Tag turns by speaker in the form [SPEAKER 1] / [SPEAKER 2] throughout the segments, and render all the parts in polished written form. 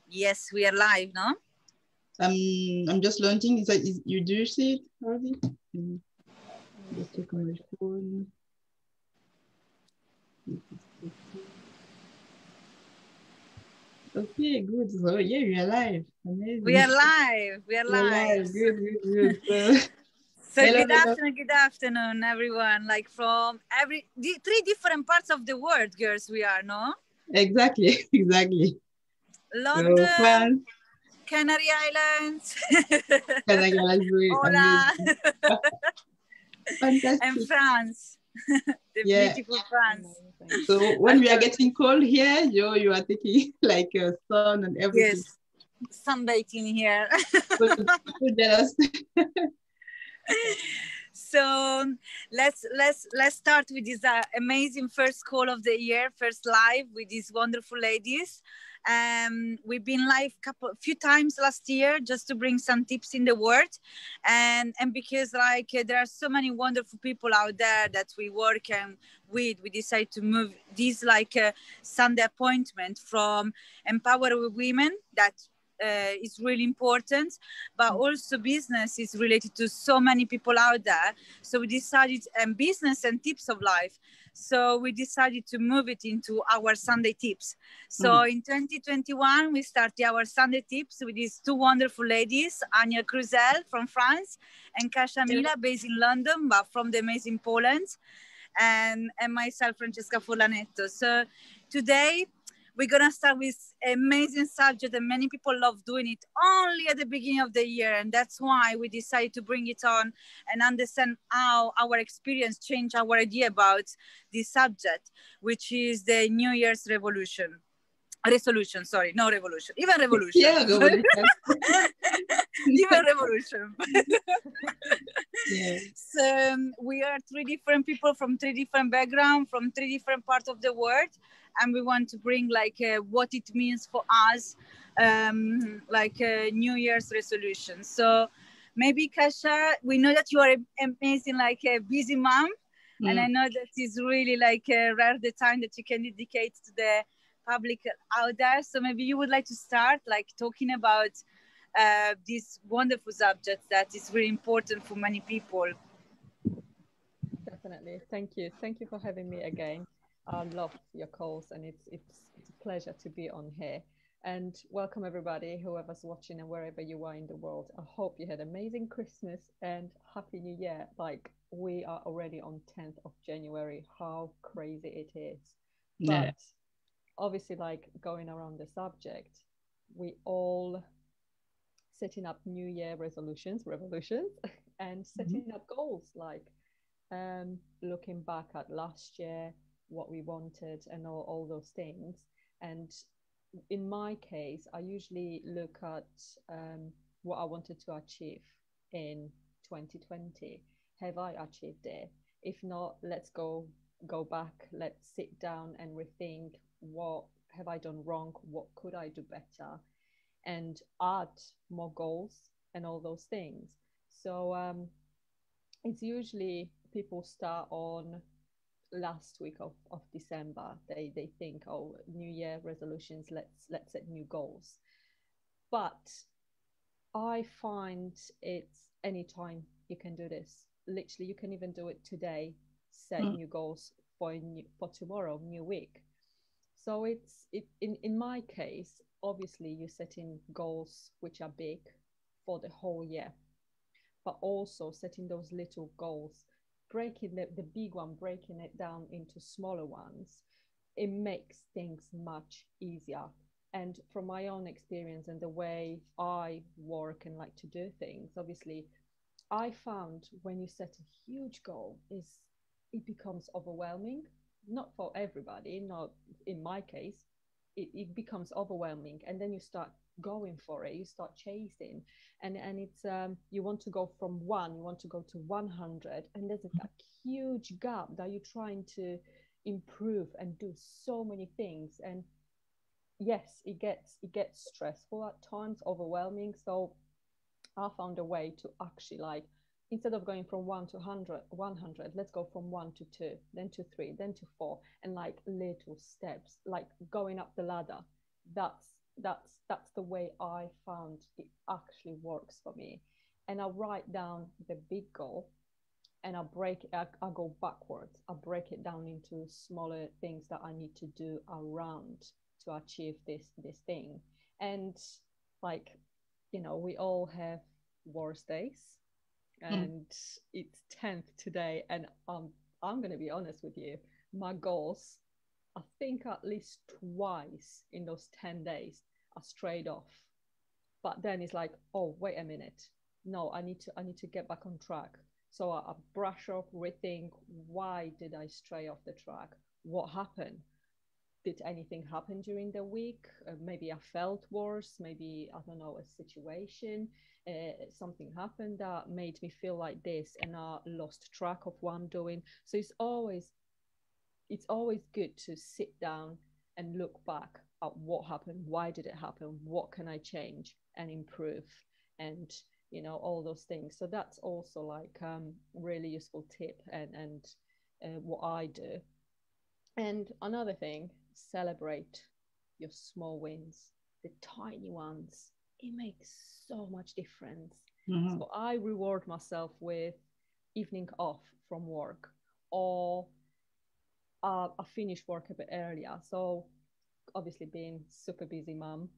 [SPEAKER 1] Yes, we are live, no?
[SPEAKER 2] I'm just launching. You do see it already? Just check on my phone. Okay, good. So yeah, we are live. Amazing.
[SPEAKER 1] We are live. We are
[SPEAKER 2] We are
[SPEAKER 1] live.
[SPEAKER 2] live. Good. So,
[SPEAKER 1] So
[SPEAKER 2] hello.
[SPEAKER 1] good afternoon, everyone. Like from three different parts of the world, girls. We are, no?
[SPEAKER 2] Exactly. So
[SPEAKER 1] London,
[SPEAKER 2] France,
[SPEAKER 1] Canary Islands,
[SPEAKER 2] Canada is very
[SPEAKER 1] Hola,
[SPEAKER 2] amazing.
[SPEAKER 1] and
[SPEAKER 2] Fantastic.
[SPEAKER 1] France, the
[SPEAKER 2] Yeah.
[SPEAKER 1] beautiful France.
[SPEAKER 2] So when we are getting cold here, Joe, you are taking like a sun and everything.
[SPEAKER 1] Yes, sunbaking here.
[SPEAKER 2] So jealous.
[SPEAKER 1] So let's start with this amazing first call of the year, first live with these wonderful ladies. We've been live few times last year just to bring some tips in the world, and because there are so many wonderful people out there that we work with, we decided to move this Sunday appointment from empower women that is really important, but also business is related to so many people out there. So we decided, and business and tips of life. So we decided to move it into our Sunday tips. So in 2021, we started our Sunday tips with these two wonderful ladies, Anya Cruzel from France and Kasia Mila, based in London, but from the amazing Poland, and myself, Francesca Furlanetto. So today, we're going to start with amazing subject and many people love doing it only at the beginning of the year. And that's why we decided to bring it on and understand how our experience changed our idea about this subject, which is the New Year's resolution, sorry, no revolution, even revolution.
[SPEAKER 2] Yeah, revolution.
[SPEAKER 1] Even revolution.
[SPEAKER 2] Yeah.
[SPEAKER 1] So we are three different people from three different backgrounds, from three different parts of the world, and we want to bring what it means for us, like a New Year's resolution. So maybe Kasia, we know that you are amazing, like a busy mom, and I know that it's really rare the time that you can dedicate to the public out there. So maybe you would like to start talking about this wonderful subject that is really important for many people.
[SPEAKER 3] Definitely. Thank you for having me again. I love your calls, and it's a pleasure to be on here. And welcome everybody, whoever's watching and wherever you are in the world. I hope you had amazing Christmas and Happy New Year. Like, we are already on 10th of January. How crazy it is.
[SPEAKER 2] Yeah.
[SPEAKER 3] But obviously, like, going around the subject, we all setting up New Year revolutions, and setting up goals, like looking back at last year, what we wanted, and all those things. And in my case, I usually look at what I wanted to achieve in 2020. Have I achieved it? If not, let's go back. Let's sit down and rethink, what have I done wrong? What could I do better? And add more goals and all those things. So it's usually people start on last week of December. They think, oh, New Year resolutions, let's set new goals. But I find it's anytime you can do this. Literally, you can even do it today. Set new goals for tomorrow, new week. So in my case, obviously you're setting goals which are big for the whole year, but also setting those little goals, breaking the big one, breaking it down into smaller ones. It makes things much easier. And from my own experience and the way I work and like to do things, obviously, I found when you set a huge goal, it becomes overwhelming. Not for everybody, not in my case. It becomes overwhelming, and then you start going for it, you start chasing, and it's you want to go from one, you want to go to 100, and there's a huge gap that you're trying to improve and do so many things. And yes, it gets stressful at times, overwhelming. So I found a way to actually like instead of going from 1 to 100, let's go from 1 to 2, then to 3, then to 4, and like little steps, like going up the ladder. That's the way I found it actually works for me. And I write down the big goal, and I go backwards. I break it down into smaller things that I need to do around to achieve this thing. And like, you know, we all have worse days, and it's 10th today, and I'm going to be honest with you, my goals, I think at least twice in those 10 days are straight off. But then it's like, oh, wait a minute, no, I need to get back on track. So I brush off, rethink, why did I stray off the track? What happened? Did anything happen during the week? Maybe I felt worse. Maybe, I don't know, a situation, something happened that made me feel like this, and I lost track of what I'm doing. So it's always good to sit down and look back at what happened. Why did it happen? What can I change and improve? And you know, all those things. So that's also like really useful tip, and what I do. And another thing, celebrate your small wins, the tiny ones. It makes so much difference. So I reward myself with evening off from work, or I finish work a bit earlier. So obviously, being super busy mum,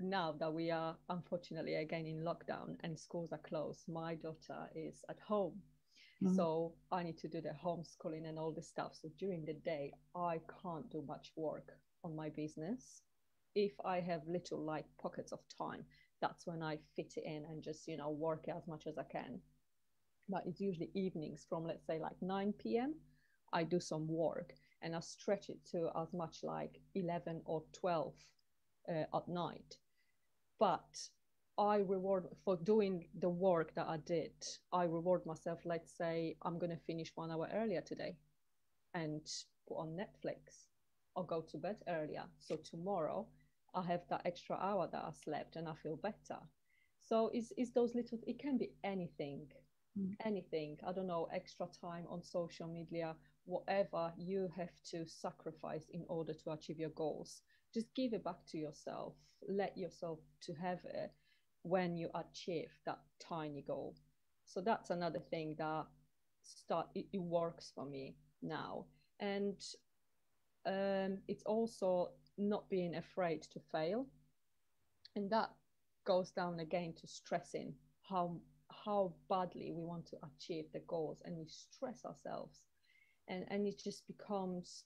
[SPEAKER 3] now that we are unfortunately again in lockdown and schools are closed, my daughter is at home. So I need to do the homeschooling and all this stuff. So during the day, I can't do much work on my business. If I have little like pockets of time, that's when I fit it in and just, you know, work as much as I can. But it's usually evenings from, let's say, like 9 p.m. I do some work, and I stretch it to as much like 11 or 12 at night. But I reward for doing the work that I did. I reward myself. Let's say I'm going to finish 1 hour earlier today and put on Netflix, or go to bed earlier. So tomorrow I have that extra hour that I slept and I feel better. So it's those little, it can be anything, anything. I don't know, extra time on social media, whatever you have to sacrifice in order to achieve your goals. Just give it back to yourself. Let yourself to have it when you achieve that tiny goal. So that's another thing that it works for me now. And it's also not being afraid to fail. And that goes down again to stressing how badly we want to achieve the goals, and we stress ourselves, and it just becomes,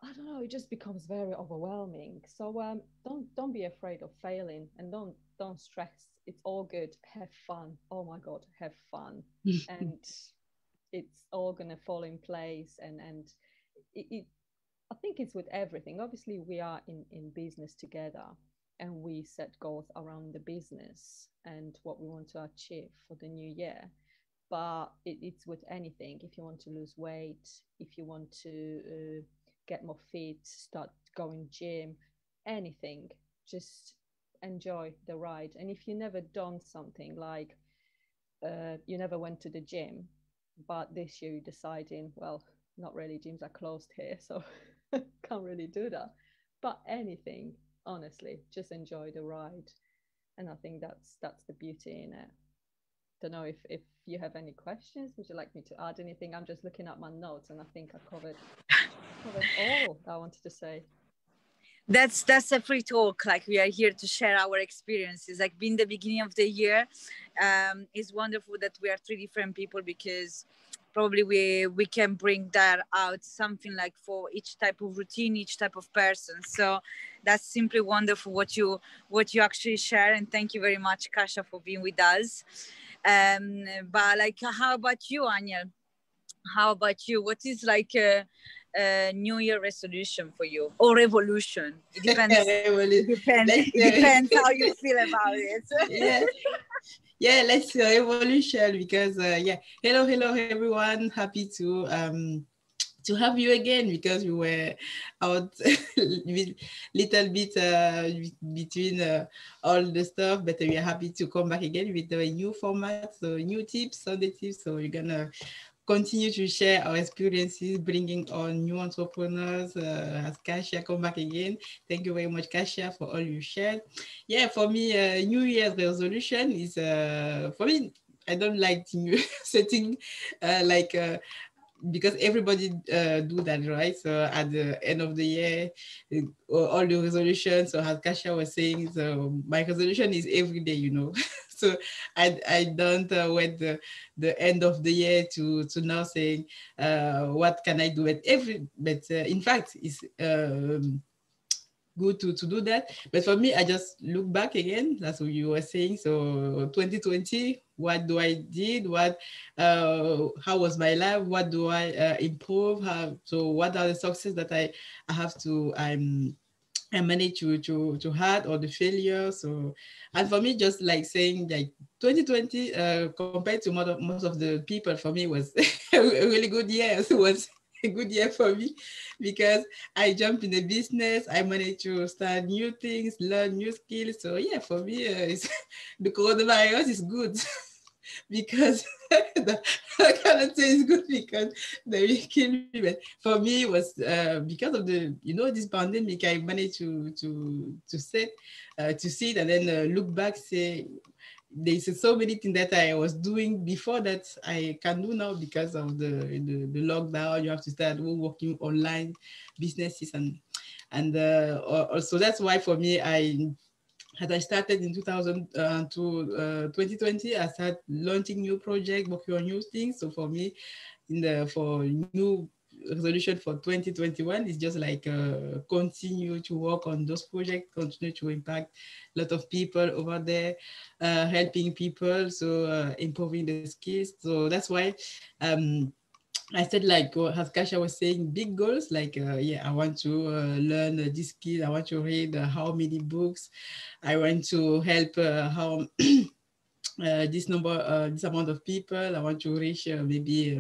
[SPEAKER 3] I don't know, it just becomes very overwhelming. So don't be afraid of failing, and don't stress. It's all good. Have fun. Oh my God, have fun. And it's all gonna fall in place. And it I think it's with everything. Obviously, we are in business together, and we set goals around the business and what we want to achieve for the new year. But it's with anything. If you want to lose weight, if you want to get more fit, start going gym, anything, just enjoy the ride. And if you never done something like you never went to the gym, but this year you're deciding, well, not really, gyms are closed here, so can't really do that. But anything, honestly, just enjoy the ride. And I think that's the beauty in it. Don't know if you have any questions. Would you like me to add anything? I'm just looking at my notes, and I think I covered all that I wanted to say.
[SPEAKER 1] That's a free talk. Like, we are here to share our experiences. Like, being the beginning of the year, it's wonderful that we are 3 different people, because probably we can bring that out, something like for each type of routine, each type of person. So that's simply wonderful what you actually share. And thank you very much, Kasia, for being with us. But like, how about you, Anya? How about you? What is like a New Year resolution for you, or revolution? It depends. It depends how you feel about it.
[SPEAKER 2] Yeah, let's do evolution, because hello everyone. Happy to to have you again, because you were out with little bit between all the stuff, but we are happy to come back again with a new format, so new tips, Sunday tips. So we're gonna continue to share our experiences, bringing on new entrepreneurs as Kasia come back again. Thank you very much, Kasia, for all you shared. Yeah, for me, New Year's resolution is, for me, I don't like setting like because everybody do that, right? So at the end of the year, all the resolutions. So as Kasia was saying, so my resolution is every day, you know. So I don't wait the end of the year to now saying what can I do at every. But in fact, it's good to do that. But for me, I just look back again. That's what you were saying. So 2020, what do I did? How was my life? What do I improve? So what are the successes that I have to, I managed to had, or the failure. So, and for me, just like saying like 2020 compared to most of the people, for me was a really good year. It was a good year for me because I jumped in the business. I managed to start new things, learn new skills. So yeah, for me, the coronavirus is good. Because I cannot say it's good because they will kill me. But for me, it was because of the this pandemic. I managed to sit to see it and then look back, say there's so many things that I was doing before that I can do now because of the lockdown. You have to start working online businesses and also that's why for me as I started in 2020, I started launching new projects, working on new things. So for me, for new resolution for 2021 is just like continue to work on those projects, continue to impact a lot of people over there, helping people, so improving the skills. So that's why I said, like as Kasha was saying, big goals, like, yeah, I want to learn this skill. I want to read how many books. I want to help how this amount of people. I want to reach maybe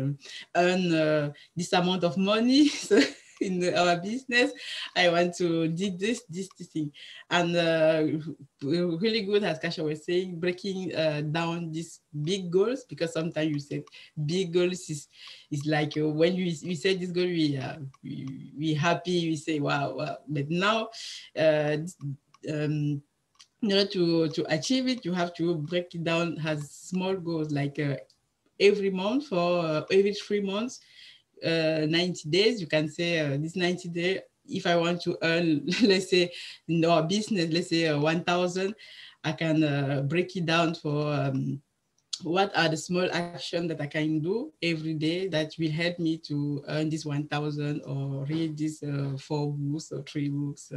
[SPEAKER 2] earn this amount of money. So in our business, I want to do this thing. And really good, as Kasha was saying, breaking down these big goals, because sometimes you say big goals is like when we say this goal, we happy, we say wow, wow. But now, um, in order to achieve it, you have to break it down as small goals, like every month or every 3 months, 90 days. You can say this 90 day, if I want to earn, let's say in our business, let's say 1,000, I can break it down for what are the small actions that I can do every day that will help me to earn this 1,000 or read this 4 books or 3 books.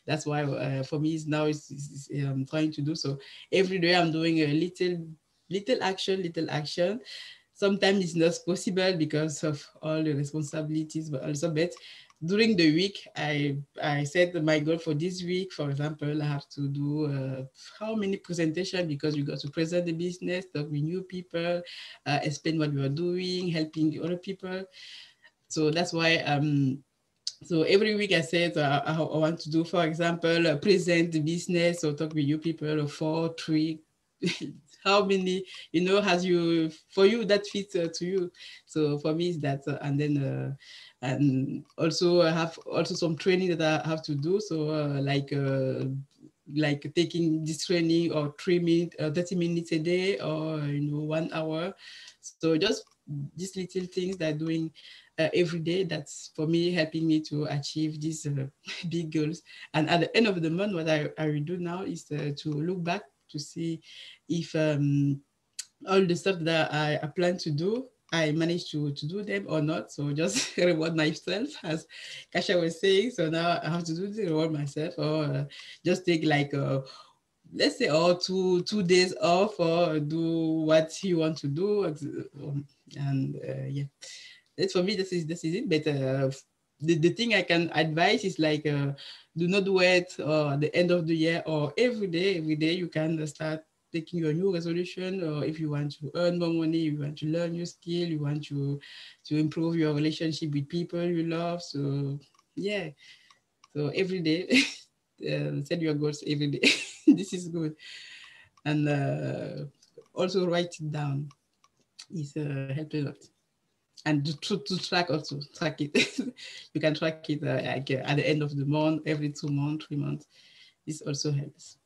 [SPEAKER 2] That's why for me now is I'm trying to do so. Every day I'm doing a little action. Sometimes it's not possible because of all the responsibilities, but during the week, I set my goal for this week. For example, I have to do how many presentations, because you got to present the business, talk with new people, explain what you are doing, helping other people. So that's why so every week I said I want to do, for example, present the business or talk with you people, 4, 3, how many, has you, for you that fits to you. So for me, it's that, and then, and also I have also some training that I have to do. So like taking this training or 3 minutes, 30 minutes a day, or 1 hour. So just these little things that doing every day, that's for me helping me to achieve these big goals. And at the end of the month, what I will do now is to look back to see if all the stuff that I plan to do, I managed to do them or not. So just reward myself, as Kasha was saying. So now I have to do the reward myself, or just take like let's say, or 2 days off, or do what you want to do. And yeah, that's for me, this is it. But the thing I can advise is like do not wait at the end of the year, or every day you can start taking your new resolution, or if you want to earn more money, you want to learn new skill, you want to improve your relationship with people you love. So yeah, so every day, set your goals every day. This is good. And also write it down. It's help a lot. And to track also, track it. You can track it like at the end of the month, every 2 months, 3 months. This also helps.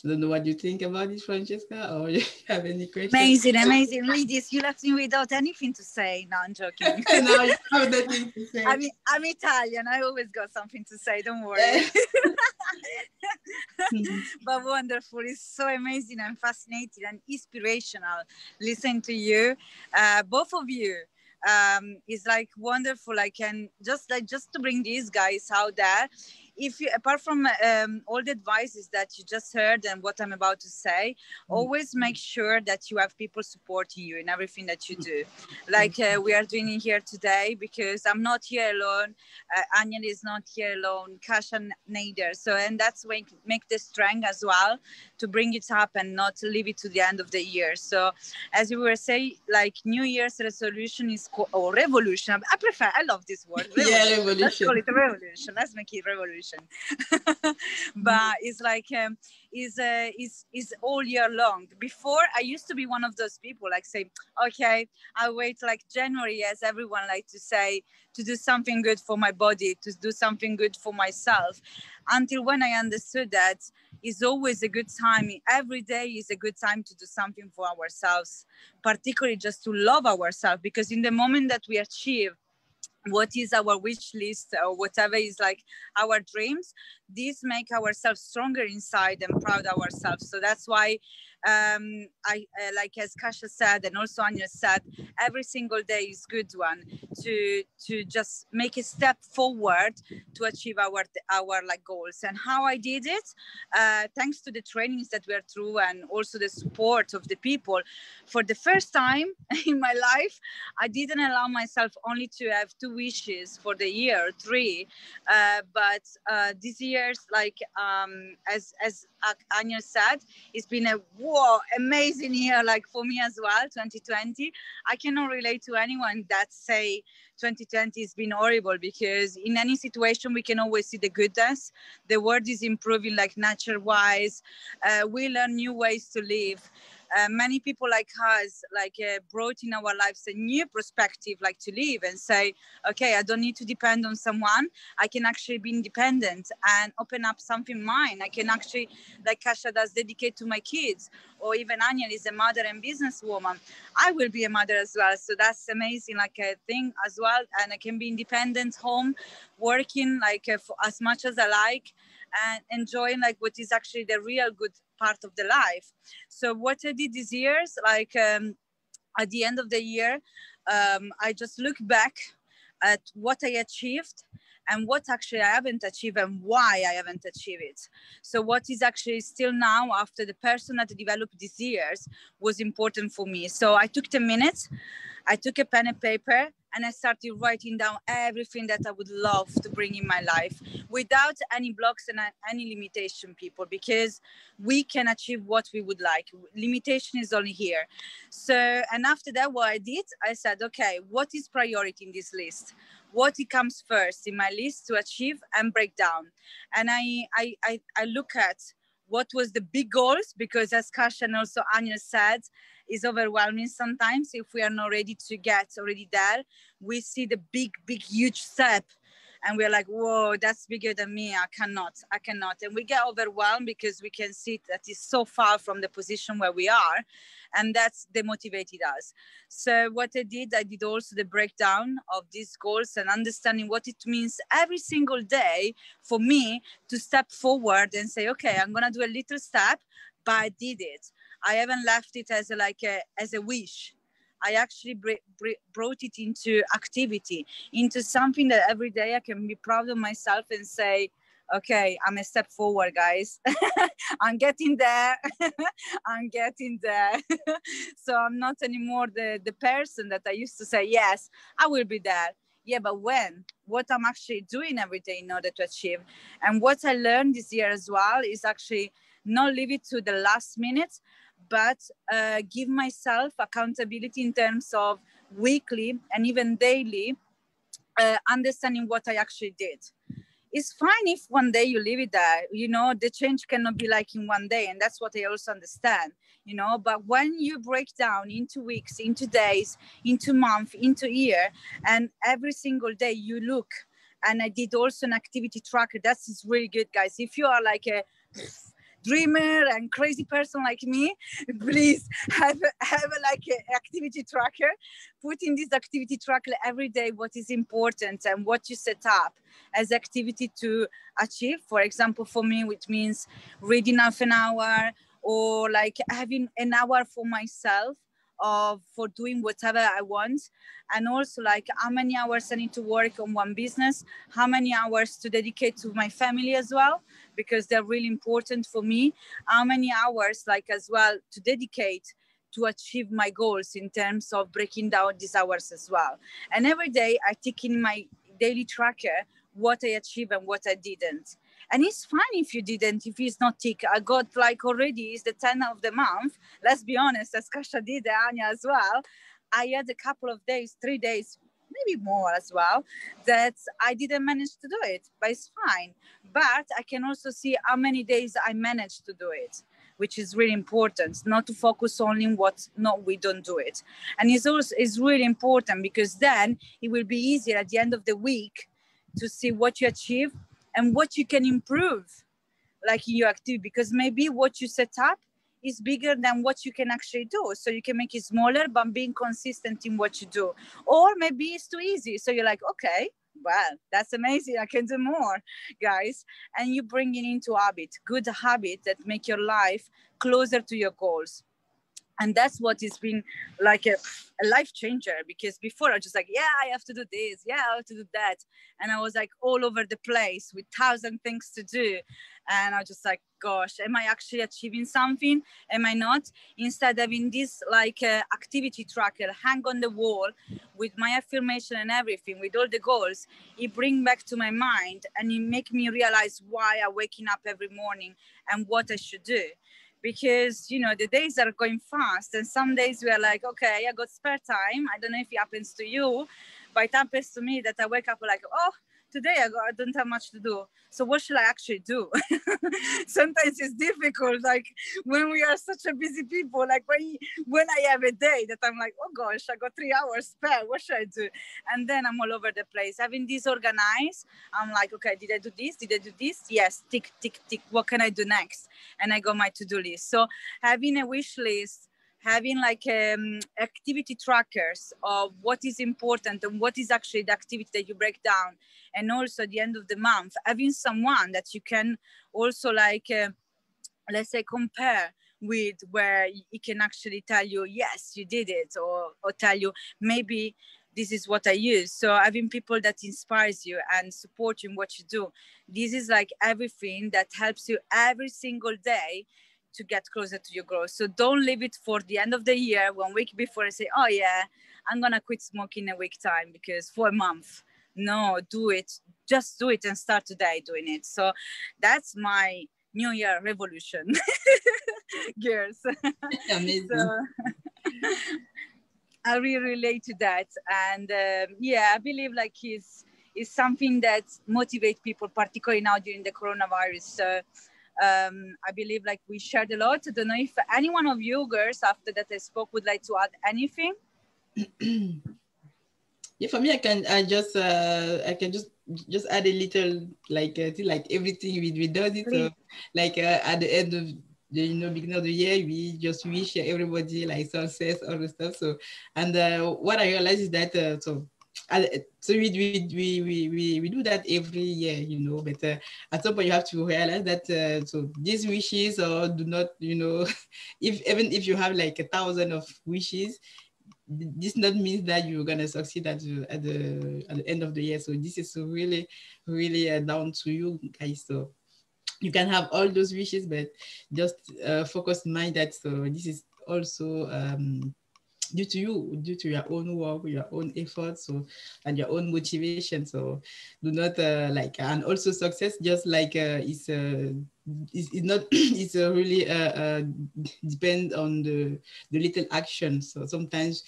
[SPEAKER 2] I don't know what you think about it, Francesca, or you have any questions?
[SPEAKER 1] Amazing, amazing. Ladies, you left me without anything to say. No, I'm joking.
[SPEAKER 2] No, you have nothing to say.
[SPEAKER 1] I'm Italian. I always got something to say. Don't worry. But wonderful. It's so amazing and fascinating and inspirational listening to you, both of you. It's like wonderful. I can just to bring these guys out there. If you, apart from all the advices that you just heard and what I'm about to say, always make sure that you have people supporting you in everything that you do. Like we are doing it here today, because I'm not here alone. Anya is not here alone. Kasha neither. So, and that's when make the strength as well to bring it up and not leave it to the end of the year. So, as you were saying, like New Year's resolution is or revolution. I love this word. Revolution.
[SPEAKER 2] Yeah, revolution.
[SPEAKER 1] Let's call it a revolution. Let's make it revolution. But it's like is all year long. Before, I used to be one of those people like say, okay, I'll wait like January, as everyone like to say, to do something good for my body, to do something good for myself, until when I understood that is always a good time. Every day is a good time to do something for ourselves, particularly just to love ourselves, because in the moment that we achieve what is our wish list or whatever is like our dreams, these make ourselves stronger inside and proud of ourselves. So that's why I like, as Kasha said and also Anya said, every single day is good one to just make a step forward to achieve our like goals. And how I did it, thanks to the trainings that we are through and also the support of the people. For the first time in my life, I didn't allow myself only to have 2 wishes for the year, 3, but this year's like as Anya said, it's been a amazing year, like for me as well. 2020, I cannot relate to anyone that say 2020 has been horrible, because in any situation we can always see the goodness. The world is improving, like nature wise. We learn new ways to live. Many people like us brought in our lives a new perspective, like to live and say, okay, I don't need to depend on someone. I can actually be independent and open up something mine. I can actually, like Kasha does, dedicate to my kids, or even Anya is a mother and businesswoman. I will be a mother as well. So that's amazing, like a thing as well. And I can be independent home, working for as much as I like, and enjoying like what is actually the real good part of the life. So what I did this year is at the end of the year, I just look back at what I achieved and what actually I haven't achieved and why I haven't achieved it. So what is actually still now, after the person that I developed these years, was important for me. So I took 10 minutes, I took a pen and paper, and I started writing down everything that I would love to bring in my life without any blocks and any limitation, people, because we can achieve what we would like. Limitation is only here. So, and after that, what I did, I said, okay, what is priority in this list? What it comes first in my list to achieve and break down? And I look at what was the big goals, because as Kasha and also Anya said, is overwhelming sometimes if we are not ready to get already there. We see the big, huge step and we're like, whoa, that's bigger than me. I cannot. And we get overwhelmed because we can see that it's so far from the position where we are. And that's demotivated us. So what I did also the breakdown of these goals and understanding what it means every single day for me to step forward and say, okay, I'm going to do a little step, but I did it. I haven't left it as a wish. I actually brought it into activity, into something that every day I can be proud of myself and say, okay, I'm a step forward, guys. I'm getting there. I'm getting there. So I'm not anymore the person that I used to say, yes, I will be there. Yeah, but when? What I'm actually doing every day in order to achieve. And what I learned this year as well is actually not leave it to the last minute, but give myself accountability in terms of weekly and even daily, understanding what I actually did. It's fine if one day you leave it there, you know, the change cannot be like in one day. And that's what I also understand, you know, but when you break down into weeks, into days, into month, into year, and every single day you look, and I did also an activity tracker. That's really good, guys. If you are like a dreamer and crazy person like me, please have a like a activity tracker. Put in this activity tracker every day what is important and what you set up as activity to achieve. For example, for me, which means reading half an hour, or like having an hour for myself for doing whatever I want. And also like how many hours I need to work on one business, how many hours to dedicate to my family as well, because they're really important for me, how many hours like as well to dedicate to achieve my goals in terms of breaking down these hours as well. And every day I tick in my daily tracker what I achieved and what I didn't. And it's fine if you didn't, if it's not tick. I got like already, it's the 10th of the month. Let's be honest, as Kasha did, Anya as well. I had a couple of days, 3 days, maybe more as well, that I didn't manage to do it, but it's fine. But I can also see how many days I managed to do it, which is really important, not to focus only on what not we don't do it. And it's really important, because then it will be easier at the end of the week to see what you achieve and what you can improve, like in your activity, because maybe what you set up is bigger than what you can actually do. So you can make it smaller, but being consistent in what you do. Or maybe it's too easy. So you're like, okay, well, that's amazing. I can do more, guys. And you bring it into habit, good habit that make your life closer to your goals. And that's what has been like a life changer, because before I was just like, yeah, I have to do this, yeah, I have to do that, and I was like all over the place with 1,000 things to do, and I was just like, gosh, am I actually achieving something? Am I not? Instead, having this like activity tracker hang on the wall with my affirmation and everything, with all the goals, it bring back to my mind, and it make me realize why I'm waking up every morning and what I should do. Because, you know, the days are going fast, and some days we are like, okay, I got spare time. I don't know if it happens to you, but it happens to me that I wake up like, oh, today I don't have much to do. So what should I actually do? Sometimes it's difficult, like when we are such a busy people, like when I have a day that I'm like, oh gosh, I got 3 hours spare, what should I do? And then I'm all over the place. Having this organized, I'm like, okay, did I do this? Did I do this? Yes, tick, tick, tick. What can I do next? And I got my to-do list. So having a wish list, having like activity trackers of what is important and what is actually the activity that you break down. And also at the end of the month, having someone that you can also like, let's say, compare with, where he can actually tell you, yes, you did it, or tell you, maybe this is what I use. So having people that inspires you and support you in what you do, this is like everything that helps you every single day to get closer to your goal. So don't leave it for the end of the year, 1 week before, and say, oh yeah, I'm gonna quit smoking a week time because for a month. No, do it. Just do it and start today doing it. So that's my New Year revolution. Girls.
[SPEAKER 2] Amazing.
[SPEAKER 1] So, I really relate to that. And yeah, I believe like is something that motivates people, particularly now during the coronavirus. So I believe like we shared a lot. I don't know if any one of you girls after that I spoke would like to add anything.
[SPEAKER 2] Yeah, for me, I can just just add a little, like like everything we does it. So like at the end of the beginning of the year, we just wish everybody like success, all the stuff. So and what I realized is that so we do that every year, but at some point you have to realize that so these wishes, or do not, even if you have like 1,000 of wishes, this not means that you're gonna succeed at the end of the year. So this is really down to you guys. So you can have all those wishes, but just focus mind that so this is also due to you, due to your own work, your own efforts, so and your own motivation. So do not like, and also success just like is it's not it's a really depend on the little action. So sometimes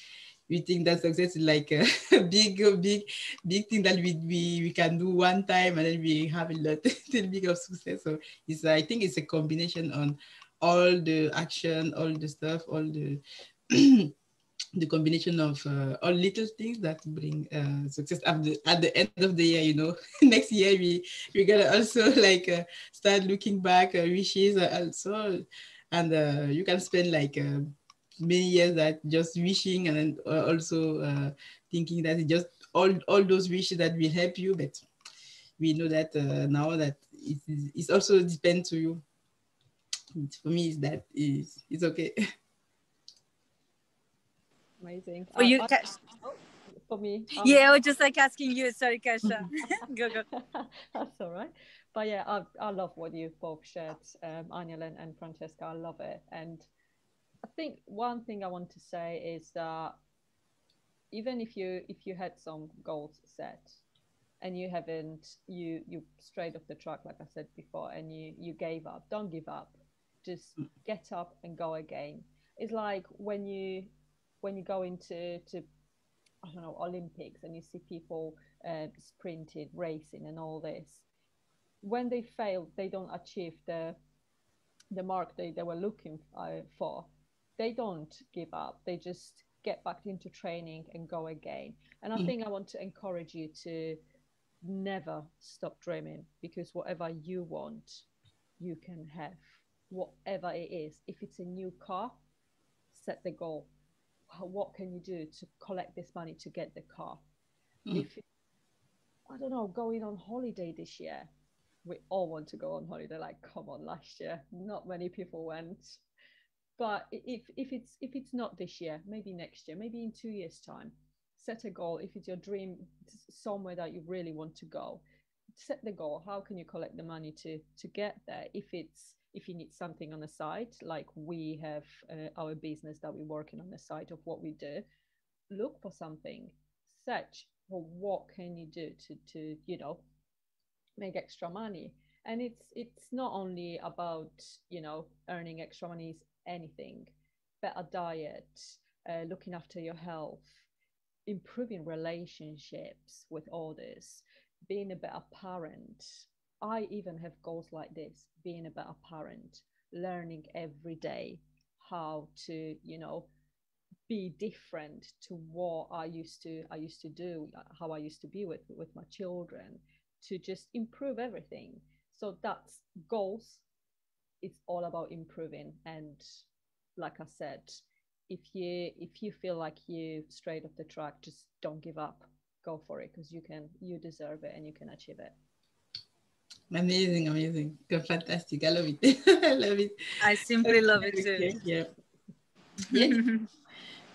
[SPEAKER 2] we think that success is like a big thing that we can do one time and then we have a lot little big of success. So it's, I think it's a combination on all the action, all the stuff, all the the combination of all little things that bring success at the end of the year, you know. Next year we gotta also like start looking back, wishes also, and you can spend like many years that just wishing, and then also thinking that it just all those wishes that will help you, but we know that now that it's also depend to you. For me is that is it's okay.
[SPEAKER 3] Amazing.
[SPEAKER 1] For you,
[SPEAKER 3] For me.
[SPEAKER 1] yeah, I was just like asking you. Sorry, Kasha. Go.
[SPEAKER 3] That's all right. But yeah, I love what you both shared, Aniel and Francesca. I love it. And I think one thing I want to say is that even if you had some goals set and you haven't, you strayed off the track, like I said before, and you gave up, don't give up. Just get up and go again. It's like when you go into I don't know, Olympics, and you see people sprinting, racing, and all this. When they fail, they don't achieve the mark they were looking for. They don't give up. They just get back into training and go again. And I think I want to encourage you to never stop dreaming, because whatever you want, you can have. Whatever it is, if it's a new car, set the goal. What can you do to collect this money to get the car? If I don't know, going on holiday this year, we all want to go on holiday. Like, come on, last year not many people went. But if it's not this year, maybe next year, maybe in 2 years time, set a goal. If it's your dream, somewhere that you really want to go, set the goal. How can you collect the money to get there? If you need something on the side, like we have our business that we're working on the side of what we do, look for something, search for what can you do to make extra money. And it's not only about earning extra money, is anything. Better diet, looking after your health, improving relationships with others, being a better parent. I even have goals like this: being a better parent, learning every day how to be different to what I used to do, how I used to be with my children, to just improve everything. So that's goals. It's all about improving. And like I said, if you feel like you strayed off the track, just don't give up. Go for it, because you deserve it and you can achieve it.
[SPEAKER 2] Amazing. Fantastic. I love it. I love it.
[SPEAKER 1] I simply love it too.
[SPEAKER 2] Yeah.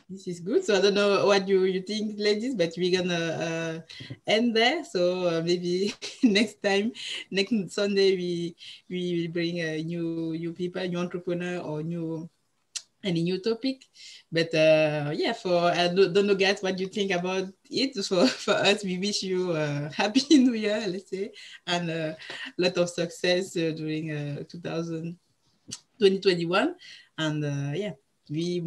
[SPEAKER 2] This is good. So I don't know what you think, ladies, but we're gonna end there. So maybe next next Sunday, we will bring new people, new entrepreneur, or any new topic. But yeah, for I don't know, guys, what you think about it. So for us, we wish you happy New Year, let's say, and a lot of success during 2021. And yeah, we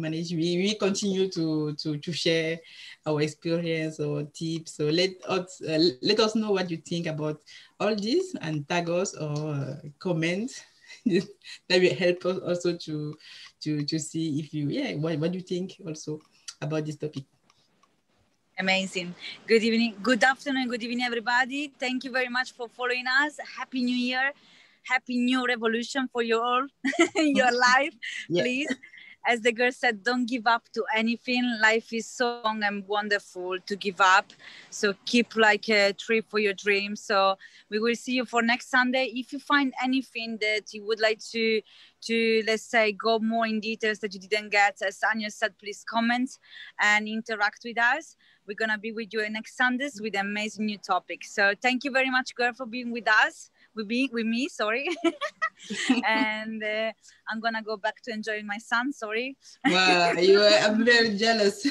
[SPEAKER 2] continue to share our experience or tips. So let us know what you think about all this, and tag us or comment. That will help us also to see if you what do you think also about this topic.
[SPEAKER 1] Amazing. Good evening, good afternoon, good evening, everybody. Thank you very much for following us. Happy New Year. Happy new revolution for you all in your life. Yeah. Please, as the girl said, don't give up to anything. Life is so long and wonderful to give up. So keep like a tree for your dreams. So we will see you for next Sunday. If you find anything that you would like to let's say go more in details that you didn't get, as Anya said, please comment and interact with us. We're gonna be with you next Sundays with amazing new topics. So thank you very much, girl, for being with us. With me, sorry. And I'm gonna go back to enjoying my son. Sorry.
[SPEAKER 2] Wow, I'm very jealous.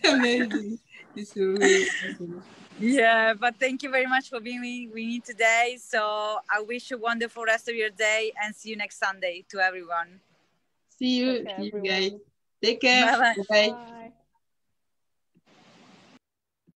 [SPEAKER 2] Amazing. It's really awesome.
[SPEAKER 1] Yeah, but thank you very much for being with me today. So I wish you a wonderful rest of your day and see you next Sunday to everyone.
[SPEAKER 2] See you,
[SPEAKER 3] Take care,
[SPEAKER 2] see you
[SPEAKER 3] everyone.
[SPEAKER 2] guys. Take care.
[SPEAKER 1] Bye bye.
[SPEAKER 2] Bye.
[SPEAKER 3] Bye.